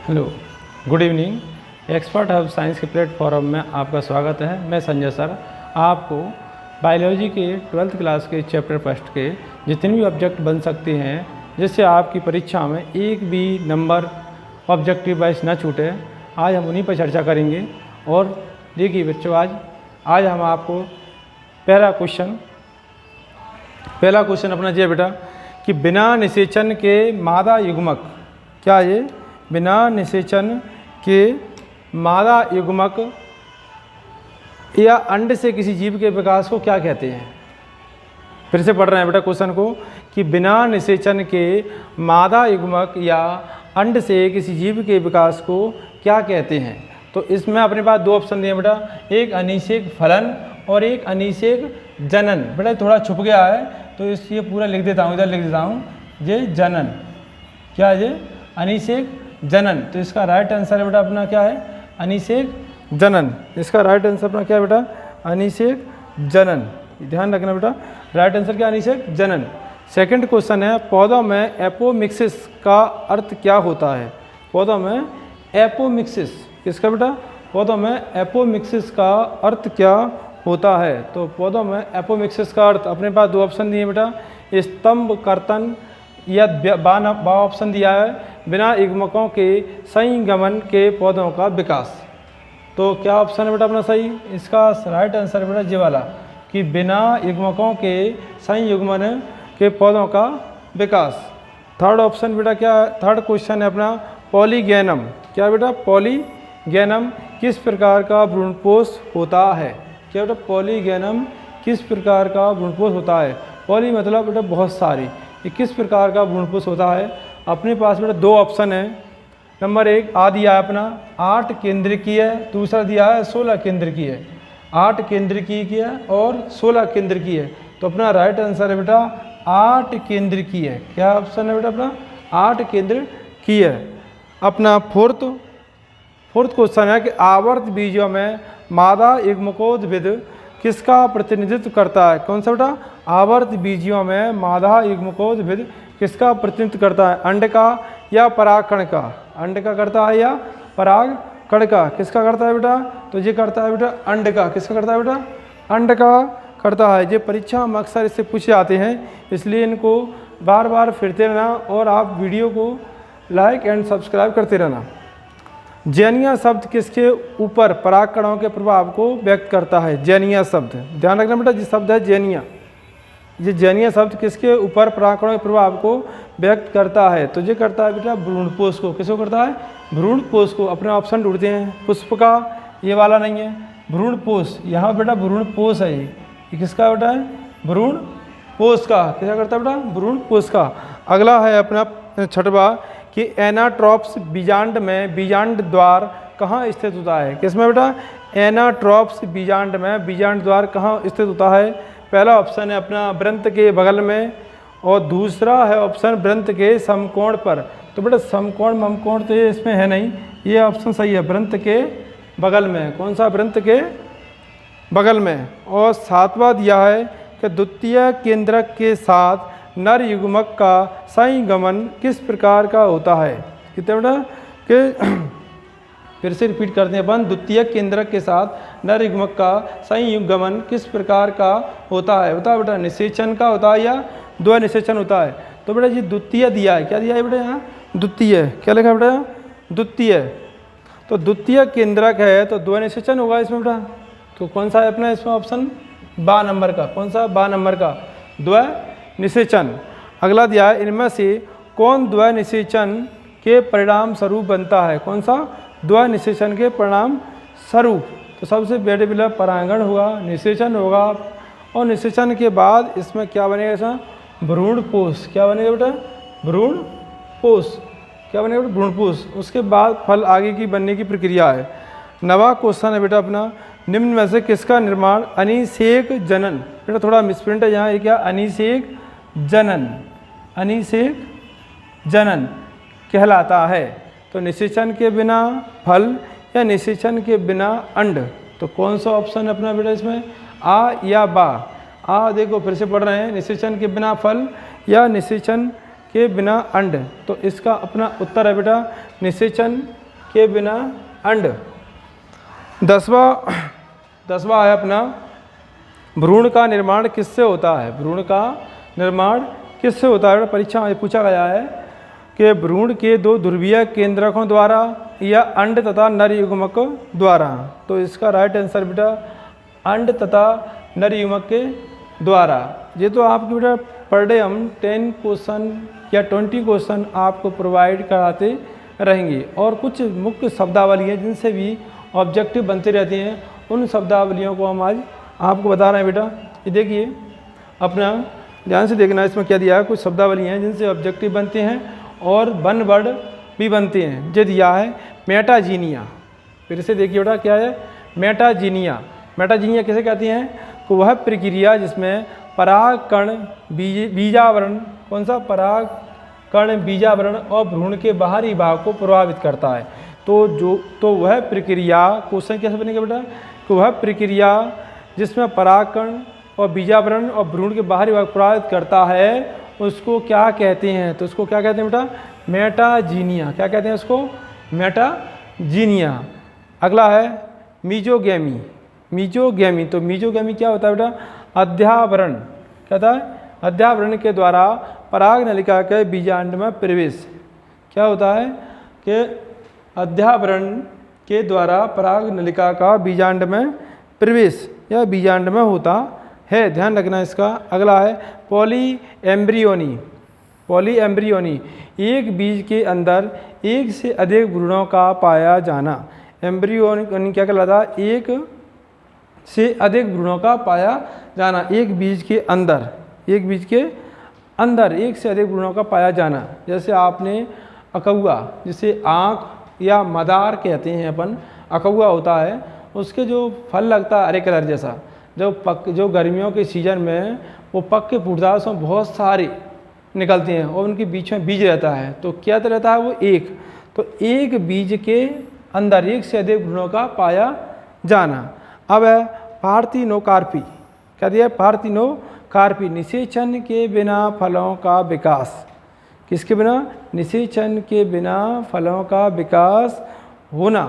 Hello, good evening. Expert hub science के platform में आपका स्वागत है। मैं संजय सर आपको बायोलॉजी के 12th क्लास के चैप्टर फर्स्ट के जितने भी ऑब्जेक्ट बन सकते हैं जिससे आपकी परीक्षा में एक भी नंबर ऑब्जेक्टिव वाइज न छूटे, आज हम उन्हीं पर चर्चा करेंगे। और देखिए बच्चों, आज हम आपको पहला क्वेश्चन अपना ये बेटा कि बिना निषेचन के मादा युग्मक, क्या ये बिना निषेचन के मादा युग्मक या अंड से किसी जीव के विकास को क्या कहते हैं। फिर से पढ़ रहे हैं बेटा क्वेश्चन को कि बिना निषेचन के मादा युग्मक या अंड से किसी जीव के विकास को क्या कहते हैं। तो इसमें अपने पास दो ऑप्शन दिए बेटा, एक अनिषेक फलन और एक अनिषेक जनन। बेटा थोड़ा छुप गया है तो ये पूरा लिख देता हूँ, इधर लिख देता हूँ, ये जनन, क्या ये अनिषेक जनन। तो इसका राइट आंसर है बेटा अपना क्या है, अनिषेक जनन। इसका राइट आंसर अपना क्या है बेटा, अनिषेक जनन। ध्यान रखना बेटा, राइट आंसर क्या, अनिषेक जनन। सेकंड क्वेश्चन है, पौधों में एपोमिक्सिस का अर्थ क्या होता है। पौधों में एपोमिक्सिस किसका बेटा, पौधों में एपोमिक्सिस का अर्थ क्या होता है। तो पौधों में एपोमिक्सिस का अर्थ अपने पास दो ऑप्शन दिए बेटा, स्तंभ कर्तन या बा ऑप्शन दिया है बिना युग्मकों के संगमन के पौधों का विकास। तो क्या ऑप्शन है बेटा अपना सही, इसका राइट आंसर है बेटा ये वाला कि बिना युग्मकों के संयुग्मन के पौधों का विकास। थर्ड ऑप्शन बेटा क्या, थर्ड क्वेश्चन है अपना पॉलीगैनम, क्या बेटा पॉलीगैनम किस प्रकार का भ्रूणपोष होता है। क्या बेटा पॉलीगैनम किस प्रकार का भ्रूणपोष होता है। पॉली मतलब बेटा बहुत सारी, ये किस प्रकार का भ्रूणपोष होता है। अपने पास बेटा दो ऑप्शन है, नंबर एक आ दिया है अपना 8 केंद्रकीय, दूसरा दिया है 16 केंद्रकीय। 8 केंद्रकीय और 16 केंद्रकीय। तो अपना राइट आंसर है बेटा 8 केंद्रकीय। क्या ऑप्शन है बेटा अपना 8 केंद्रकीय। अपना फोर्थ क्वेश्चन है कि आवर्त बीजों में मादा युग्मकोद्भिद किसका प्रतिनिधित्व करता है। कौन सा बेटा, आवर्त बीजियों में मादा युग्मकोद्भिद किसका प्रतिनिधित्व करता है, अंड का या परागकण का। अंड का करता है या परागकण का, किसका करता है बेटा, तो ये करता है बेटा अंड का। किसका करता है बेटा, अंड का करता है। ये परीक्षा में अक्सर इससे पूछे जाते हैं, इसलिए इनको बार बार फिरते रहना और आप वीडियो को लाइक एंड सब्सक्राइब करते रहना। जैनिया शब्द किसके ऊपर परागकणों के प्रभाव को व्यक्त करता है। जैनिया शब्द, ध्यान रखना बेटा, ये शब्द है जैनिया। ये जैनिया शब्द किसके ऊपर परागकणों के प्रभाव को व्यक्त करता है। तो ये करता है बेटा भ्रूणपोष को। किसको करता है, भ्रूणपोष को। अपने ऑप्शन ढूंढते हैं, पुष्प का, ये वाला नहीं है, भ्रूणपोष। यहाँ बेटा भ्रूणपोष है, ये किसका बेटा है, भ्रूणपोष का। किसका करता है बेटा, भ्रूणपोष का। अगला है अपना छठवा कि एनाट्रोप्स बीजांड में बीजांड द्वार कहाँ स्थित होता है। किसमें बेटा, एनाट्रोप्स बीजांड में बीजांड द्वार कहाँ स्थित होता है। पहला ऑप्शन है अपना वृंत के बगल में और दूसरा है ऑप्शन वृंत के समकोण पर। तो बेटा समकोण ममकोण तो ये इसमें है नहीं, ये ऑप्शन सही है, वृंत के बगल में। कौन सा, वृंत के बगल में। और सातवां दिया है कि द्वितीय केंद्रक के साथ नर युग्मक का संगमन किस प्रकार का होता है। कितने बेटा कि फिर से रिपीट करते हैं अपन, द्वितीय केंद्रक के साथ नर युग्मक का संयुग्मन किस प्रकार का होता है। होता है बेटा निषेचन का होता है या द्विनिषेचन होता है। तो बेटा ये द्वितीय दिया है, क्या दिया है बेटा यहाँ, द्वितीय। क्या लिखा है बेटा, द्वितीय। तो द्वितीय केंद्रक है तो द्विनिषेचन होगा इसमें बेटा। तो कौन सा है अपना इसमें ऑप्शन, बा नंबर का। कौन सा, बा नंबर का, द्विनिषेचन। अगला दिया है इनमें से कौन द्विनिषेचन के परिणाम स्वरूप बनता है। कौन सा, द्विनिषेचन के परिणाम स्वरूप। तो सबसे बेटे परागण होगा, निषेचन होगा और निषेचन के बाद इसमें क्या बनेगा, ऐसा भ्रूणपोष। क्या बनेगा बेटा, भ्रूणपोष। क्या बनेगा बेटा, भ्रूणपोष। उसके बाद फल आगे की बनने की प्रक्रिया है। नवा क्वेश्चन है बेटा अपना, निम्न में से किसका निर्माण अनिषेक जनन। बेटा थोड़ा मिसप्रिंट है यहाँ, ये क्या, अनिषेक जनन, अनिषेक जनन कहलाता है। तो निषेचन के बिना फल या निषेचन के बिना अंड। तो कौन सा ऑप्शन है अपना बेटा इसमें, आ या बा। आ देखो फिर से पढ़ रहे हैं, निषेचन के बिना फल या निषेचन के बिना अंड। तो इसका अपना उत्तर है बेटा निषेचन के बिना अंड। 10वां है अपना भ्रूण का निर्माण किससे होता है। भ्रूण का निर्माण किससे होता है। परीक्षा में पूछा गया है कि भ्रूण के 2 ध्रुवीय केंद्रकों द्वारा या अंड तथा नर युग्मक द्वारा। तो इसका राइट आंसर बेटा अंड तथा नर युग्मक के द्वारा। ये तो आपके बेटा पर डे हम 10 क्वेश्चन या 20 क्वेश्चन आपको प्रोवाइड कराते रहेंगे और कुछ मुख्य शब्दावली हैं जिनसे भी ऑब्जेक्टिव बनते रहते हैं, उन शब्दावलियों को हम आज आपको बता रहे हैं बेटा। ये देखिए अपना ध्यान से देखना, इसमें क्या दिया है, कुछ शब्दावली हैं जिनसे ऑब्जेक्टिव बनते हैं और वन वर्ड भी बनते हैं। जो दिया है मेटाजीनिया, फिर से देखिए बेटा क्या है मेटाजीनिया। मेटाजीनिया किसे कहते हैं कि वह प्रक्रिया जिसमें पराग कण बीजावरण, कौन सा पराग कण बीजावरण और भ्रूण के बाहरी भाग को प्रभावित करता है। तो वह प्रक्रिया, क्वेश्चन कैसे बनेगा बेटा कि वह प्रक्रिया जिसमें परागकण और बीजावरण और भ्रूण के बाहरी भाग प्रभावित करता है उसको क्या कहते हैं। तो उसको क्या कहते हैं बेटा मेटाजीनिया। क्या कहते हैं उसको मेटाजीनिया। अगला है मीजोगैमी। मीजोगैमी, तो मीजोगैमी क्या होता है बेटा अध्यावरण। क्या होता है अध्यावरण के द्वारा पराग नलिका के बीजांड में प्रवेश। क्या होता है कि अध्यावरण के द्वारा पराग नलिका का बीजांड में प्रवेश या बीजांड में होता है, ध्यान रखना इसका। अगला है पॉली एम्ब्रियोनी। पॉली एम्ब्रियोनी एक बीज के अंदर एक से अधिक भ्रूणों का पाया जाना। एम्ब्रियोनी क्या कहलाता है एक से अधिक भ्रूणों का पाया जाना। एक बीज के अंदर एक से अधिक भ्रूणों का पाया जाना। जैसे आपने अकौआ, जिसे आँख या मदार कहते हैं अपन, अकौआ होता है, उसके जो फल लगता है हरे कलर जैसा, जो गर्मियों के सीजन में वो पक के फूटता है, उसमें बहुत सारे निकलते हैं और उनके बीच में बीज रहता है। तो क्या रहता है वो एक, तो एक बीज के अंदर एक से अधिक भ्रूणों का पाया जाना। अब है पार्थिनोकार्पी। क्या दिया पार्थिनोकार्पी, निषेचन के बिना फलों का विकास। किसके बिना निषेचन के बिना फलों का विकास होना।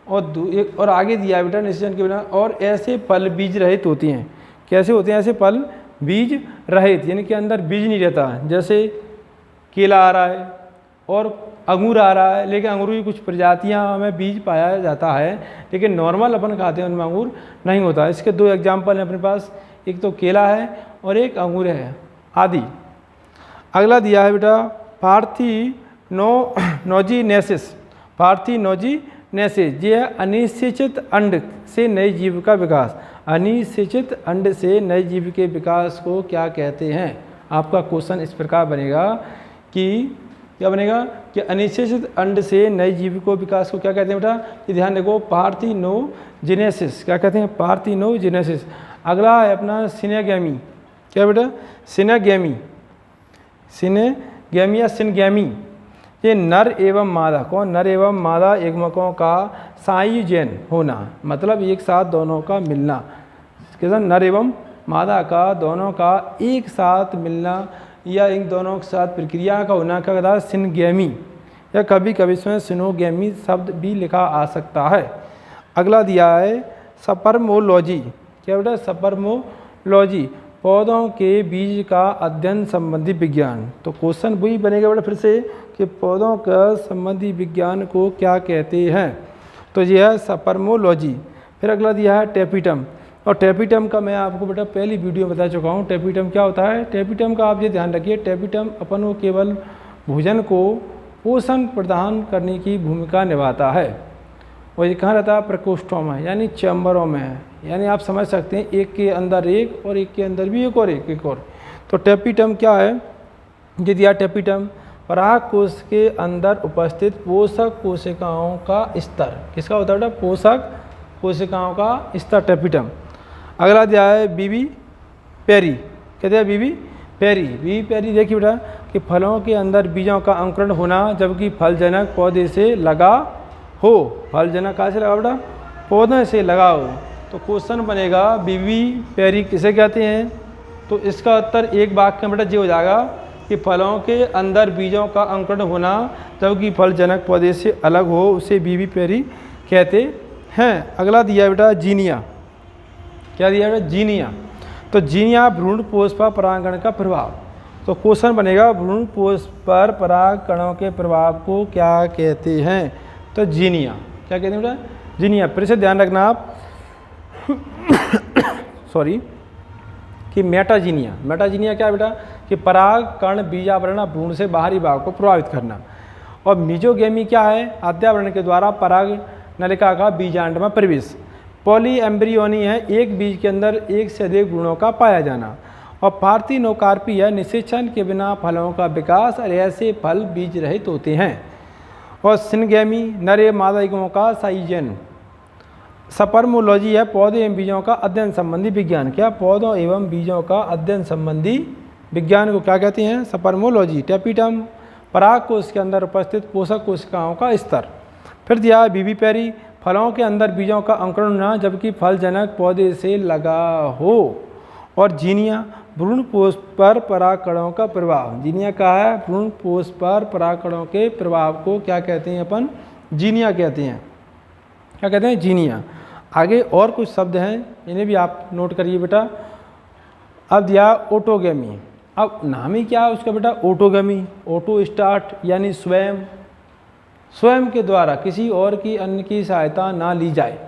और आगे दिया है बेटा निषेचन के बिना और ऐसे फल बीज रहित होती हैं। कैसे होते हैं ऐसे फल बीज रहित, यानी कि अंदर बीज नहीं रहता। जैसे केला आ रहा है और अंगूर आ रहा है, लेकिन अंगूर की कुछ प्रजातियां में बीज पाया जाता है, लेकिन नॉर्मल अपन खाते हैं उनमें अंगूर नहीं होता। इसके 2 एग्जाम्पल हैं अपने पास, एक तो केला है और एक अंगूर है आदि। अगला दिया है बेटा पार्थिनोजेनेसिस। पार्थिनोजेनेसिस ये है अनिश्चित अंड से नए जीव का विकास। अनिश्चित अंड से नए जीव के विकास को क्या कहते हैं। आपका क्वेश्चन इस प्रकार बनेगा कि क्या बनेगा कि अनिश्चित अंड से नए जीव को विकास को क्या कहते हैं बेटा, कि ध्यान देखो पार्थिनोजेनेसिस। क्या कहते हैं पार्थिनोजेनेसिस। अगला है अपना सिनेगैमी। क्या बेटा सिनेगैमी। सिनेगैमी या सिनगैमी, ये नर एवं मादा को नर एवं मादा युग्मकों का संयोजन होना, मतलब एक साथ दोनों का मिलना। कैसा नर एवं मादा का दोनों का एक साथ मिलना या इन दोनों के साथ प्रक्रिया का होना का कहता है सिनगैमी, या कभी कभी इसमें सिनोगैमी शब्द भी लिखा आ सकता है। अगला दिया है स्पर्मोलॉजी। क्या बेटा स्पर्मोलॉजी, पौधों के बीज का अध्ययन संबंधी विज्ञान। तो क्वेश्चन वही बनेगा बेटा फिर से कि पौधों का संबंधी विज्ञान को क्या कहते हैं। तो यह है स्पर्मोलॉजी। फिर अगला दिया है टेपिटम। और टेपिटम का मैं आपको बेटा पहली वीडियो में बता चुका हूँ टेपिटम क्या होता है। टेपिटम का आप ये ध्यान रखिए, टेपिटम अपन को केवल भोजन को पोषण प्रदान करने की भूमिका निभाता है। और ये कहाँ रहता है प्रकोष्ठों में, यानी चैम्बरों में है। यानी आप समझ सकते हैं एक के अंदर एक और एक के अंदर भी एक और एक और। तो टेपिटम क्या है, ये दिया टेपिटम पराग कोश के अंदर उपस्थित पोषक कोशिकाओं का स्तर। किसका होता है बेटा पोषक कोशिकाओं का स्तर टेपिटम। अगला दिया है बीबी पेरी। क्या दिया बीबी पेरी। बीबी पेरी देखिए बेटा कि फलों के अंदर बीजों का अंकुरण होना जबकि फलजनक पौधे से लगा हो। फलजनक कहाँ से लगा बेटा पौधे से लगा हो। तो क्वेश्चन बनेगा बीबी पेरी किसे कहते हैं। तो इसका उत्तर एक वाक्य में बेटा ये हो जाएगा कि फलों के अंदर बीजों का अंकुरण होना जबकि फल जनक पौधे से अलग हो उसे बीवी पैरी कहते हैं। अगला दिया बेटा जीनिया। क्या दिया बेटा? जीनिया। तो जीनिया भ्रूण पोष पर परागण का प्रभाव। तो क्वेश्चन बनेगा भ्रूण पोष पर पराग कणों के प्रभाव को क्या कहते हैं? तो जीनिया। क्या कहते हैं बेटा? जीनिया। फिर से ध्यान रखना आप सॉरी कि मेटाजीनिया। मेटाजीनिया क्या है बेटा? कि पराग कण बीजावरण भ्रूण से बाहरी भाग को प्रभावित करना। और मीजोगेमी क्या है? अध्यावरण के द्वारा पराग नलिका का बीजांड में प्रवेश। पॉली एम्ब्रियोनी है एक बीज के अंदर एक से अधिक भ्रूणों का पाया जाना। और पार्थिनोकार्पी है निषेचन के बिना फलों का विकास और ऐसे फल बीज रहित होते हैं। और सिनगेमी नर एवं मादा युग्मों का संयोजन। स्पर्मोलॉजी है पौधे एवं बीजों का अध्ययन संबंधी विज्ञान। क्या? पौधों एवं बीजों का अध्ययन संबंधी विज्ञान को क्या कहते हैं? स्पर्मोलॉजी। टेपिटम पराग कोश के अंदर उपस्थित पोषक कोशिकाओं का स्तर। फिर दिया बीवी पैरी फलों के अंदर बीजों का अंकुरण न जबकि फल जनक पौधे से लगा हो। और जीनिया भ्रूण पोष पर परागकणों का प्रभाव। जीनिया का है भ्रूण पोष पर परागकणों के प्रभाव को क्या कहते हैं? अपन जीनिया कहते हैं। क्या कहते हैं? जीनिया। आगे और कुछ शब्द हैं इन्हें भी आप नोट करिए बेटा। अब दिया ओटोगेमी। अब नाम ही क्या है उसका बेटा? ओटोगेमी। ओटो स्टार्ट यानी स्वयं के द्वारा किसी और की अन्य की सहायता ना ली जाए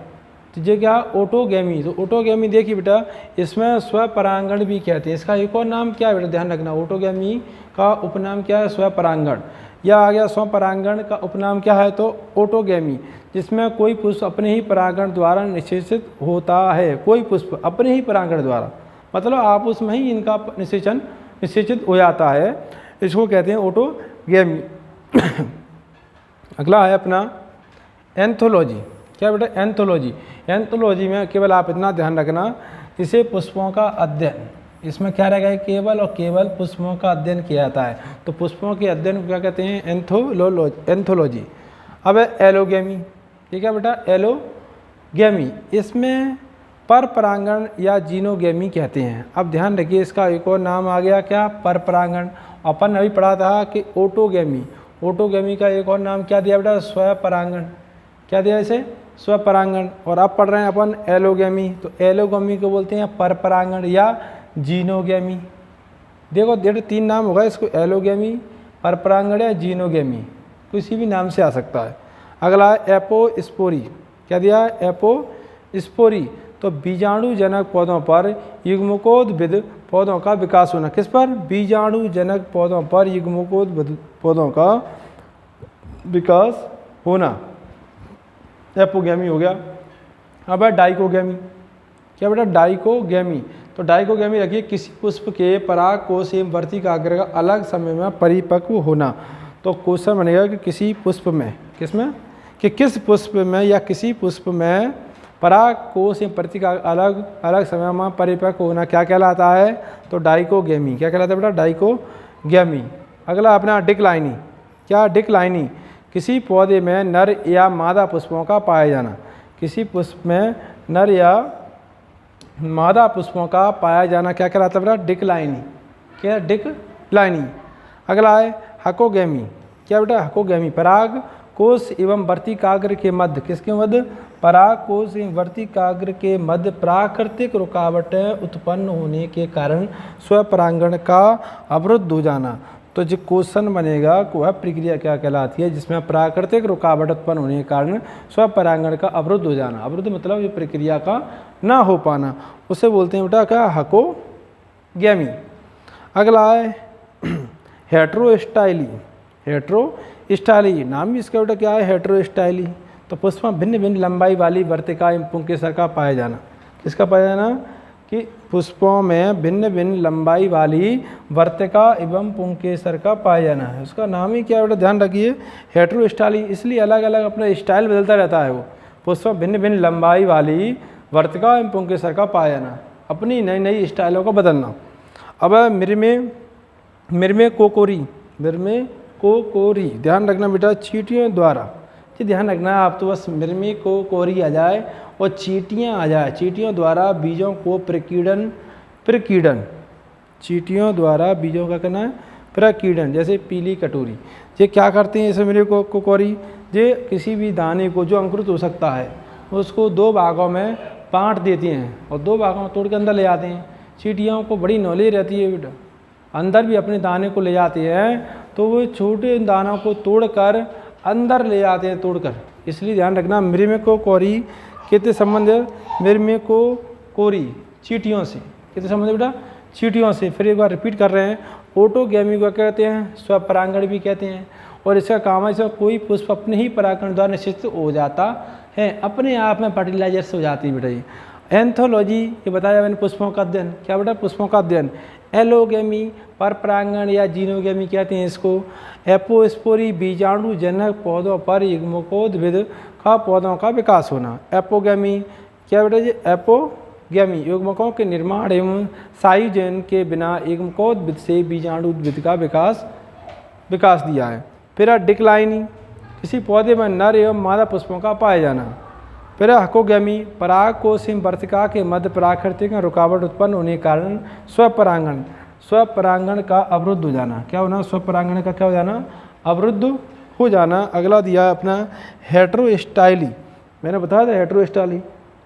तो ये क्या? ओटोगेमी। तो ओटोगेमी देखिए बेटा इसमें स्वपरागण भी कहते हैं। इसका एक और नाम क्या है बेटा? ध्यान रखना ओटोगेमी का उपनाम क्या है? स्वपरागण। या आ गया स्वपरागण का उपनाम क्या है? तो ओटोगेमी जिसमें कोई पुष्प अपने ही परागण द्वारा निषेचित होता है। कोई पुष्प अपने ही परागण द्वारा मतलब आप उसमें ही इनका निषेचित हो जाता है, इसको कहते हैं ओटोगेमी। अगला है अपना एंथोलॉजी। क्या बेटा? एंथोलॉजी। एंथोलॉजी में केवल आप इतना ध्यान रखना इसे पुष्पों का अध्ययन, इसमें क्या रहेगा? केवल और केवल पुष्पों का अध्ययन किया जाता है। तो पुष्पों के अध्ययन को क्या कहते हैं? एंथोलॉजी। अब है एलोगेमी। ठीक है बेटा? एलोगेमी इसमें पर परागण या जीनोगेमी कहते हैं। अब ध्यान रखिए इसका एक और नाम आ गया क्या? पर परागण। अपन अभी पढ़ा था कि ओटोगेमी। ओटोगेमी का एक और नाम क्या दिया बेटा? स्वपरागण। क्या दिया इसे? स्वपरागण। और अब पढ़ रहे हैं अपन एलोगेमी। तो एलोगेमी को बोलते हैं पर परागण या जीनोगेमी। देखो डेढ़ 3 नाम होगा इसको, एलोगेमी, पर परागण या जीनोगेमी, किसी भी नाम से आ सकता है। अगला है एपोस्पोरी। क्या दिया? एपोस्पोरी। तो बीजाणु जनक पौधों पर युग्मकोद्भिद पौधों का विकास होना। किस पर? बीजाणु जनक पौधों पर युग्मकोद्भिद पौधों का विकास होना। एपोगेमी हो गया। अब है डाइकोगेमी। क्या बेटा? डाइकोगेमी। तो डाइकोगेमी रखिए किसी पुष्प के पराग कोश एवं वर्तिकाग्र का अलग समय में परिपक्व होना। तो क्वेश्चन बनेगा कि किसी पुष्प में, किसमें? कि किस पुष्प में या किसी पुष्प में पराग कोश एवं वर्तिका अलग अलग समय में परिपक्व होना क्या कहलाता है? तो डाइकोगेमी। क्या कहलाता है बेटा? डाइकोगेमी। अगला अपना डिक्लाइनी। क्या? डिक्लाइनी किसी पौधे में नर या मादा पुष्पों का पाया जाना। किसी पुष्प में नर या मादा पुष्पों का पाया जाना क्या कहलाता है बेटा? डिक्लाइनी। क्या? डिक्लाइनी। अगला है हकोगेमी। क्या बेटा? हकोगेमी पराग कोश एवं वर्तिकाग्र के मध्य, किसके मध्य? पराग कोश एवं वर्तिकाग्र के मध्य प्राकृतिक रुकावटें उत्पन्न होने के कारण स्वपरागण का अवरुद्ध हो जाना। तो जो क्वेश्चन बनेगा वह प्रक्रिया क्या कहलाती है जिसमें प्राकृतिक रुकावट उत्पन्न होने के कारण स्वपरागण का अवरुद्ध हो जाना। अवरुद्ध मतलब ये प्रक्रिया का ना हो पाना, उसे बोलते हैं बेटा क्या? हकोगेमी। अगला है हेट्रोस्टाइली। हेट्रोस्टाइली नाम भी इसका बेटा क्या है? हेट्रोस्टाइली। तो पुष्प में भिन्न भिन्न लंबाई वाली वर्तिका एवं पुंकेसर का पाया जाना। किसका पाया जाना? कि पुष्पों में भिन्न भिन्न लंबाई वाली वर्तिका एवं पुंकेसर का पाया जाना है। उसका नाम ही क्या बेटा? ध्यान रखिए हेट्रोस्टाइली। इसलिए अलग अलग अपना स्टाइल बदलता रहता है। वो पुष्प में भिन्न भिन्न लंबाई वाली वर्तिका एवं पुंकेसर का पाया जाना, अपनी नई नई स्टाइलों को बदलना। अब मिरमे कोकोरी। ध्यान रखना बेटा चींटियों द्वारा, जी ध्यान रखना आप तो बस मिरमे कोकोरी आ जाए और चींटियाँ आ जाए। चींटियों द्वारा बीजों को प्रकीर्णन, चींटियों द्वारा बीजों का करना है प्रकीर्णन, जैसे पीली कटोरी। ये क्या करते हैं इसमें मेरे को कोरी, ये किसी भी दाने को जो अंकुरित हो सकता है उसको 2 भागों में बांट देती हैं और 2 भागों में तोड़ के अंदर ले जाते हैं। चींटियों को बड़ी नॉलेज रहती है बेटा, अंदर भी अपने दाने को ले जाते हैं, तो वो छोटे दानों को तोड़कर अंदर ले जाते हैं तोड़कर। इसलिए ध्यान रखना, मृमेको कोरी कितने संबंध है, मृमेको कोरी चींटियों से कितने संबंध है बेटा, चींटियों से। फिर एक बार रिपीट कर रहे हैं, ऑटोगैमी को कहते हैं, स्वपरागण भी कहते हैं। और इसका काम है इसका कोई पुष्प अपने ही परागण द्वारा निश्चित हो जाता है, अपने आप में फर्टिलाइजर से हो जाती है बेटा। ये एंथोलॉजी, ये बताया मैंने पुष्पों का अध्ययन, क्या बेटा पुष्पों का अध्ययन। एलोगेमी पर परागण या जीनोगेमी कहते हैं इसको। एपोस्पोरी बीजाणु जनक पौधों पर युग्मकोद्भिद का पौधों का विकास होना। एपोगेमी क्या बेटा जी, एपोगेमी युग्मकों के निर्माण एवं सायुजन के बिना युग्मकोद्भिद से बीजाणु उद्भिद का विकास दिया है। फिर डिक्लाइनी, किसी पौधे में नर एवं मादा पुष्पों का पाया जाना। फिर हकोगेमी, पराग कोश एवं वर्तिका के मध्य प्राकृतिक रुकावट उत्पन्न होने के कारण स्वपरागण का अवरुद्ध हो जाना। क्या होना, स्वपरागण का क्या हो जाना, अवरुद्ध हो जाना। अगला दिया अपना हेटेरोस्टाइली, मैंने बताया था हेटेरोस्टाइली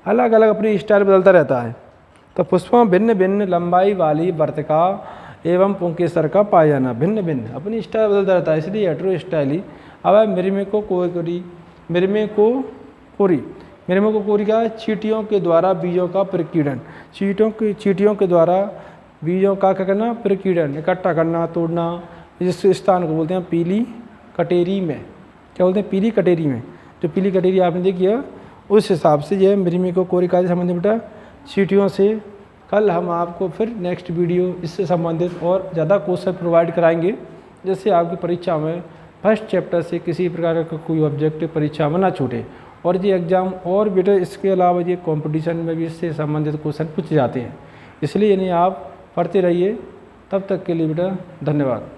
अलग अलग अपनी स्टाइल बदलता रहता है। तो पुष्पों में भिन्न भिन्न लंबाई वाली वर्तिका एवं पुंकेसर का पाया जाना, भिन्न भिन्न अपनी स्टाइल बदलता रहता है, इसलिए हेटेरोस्टाइली। अब है मृमेको कोरी, मृमेको कोरी का चींटियों के द्वारा बीजों का प्रकीर्णन। चींटियों के द्वारा बीजों का क्या करना, प्रकीर्णन, इकट्ठा करना, तोड़ना। जिस स्थान को बोलते हैं पीली कटेरी में, क्या बोलते हैं, पीली कटेरी में। जो पीली कटेरी आपने देखी है उस हिसाब से यह मृमेको कोरी का संबंधित बेटा चींटियों से। कल हम आपको फिर नेक्स्ट वीडियो इससे संबंधित और ज़्यादा क्वेश्चन प्रोवाइड कराएंगे, जिससे आपकी परीक्षा में फर्स्ट चैप्टर से किसी प्रकार का कोई ऑब्जेक्टिव परीक्षा में ना छूटे। और ये एग्ज़ाम और बेटा इसके अलावा ये कंपटीशन में भी इससे संबंधित क्वेश्चन पूछे जाते हैं, इसलिए इन्हें आप पढ़ते रहिए। तब तक के लिए बेटा धन्यवाद।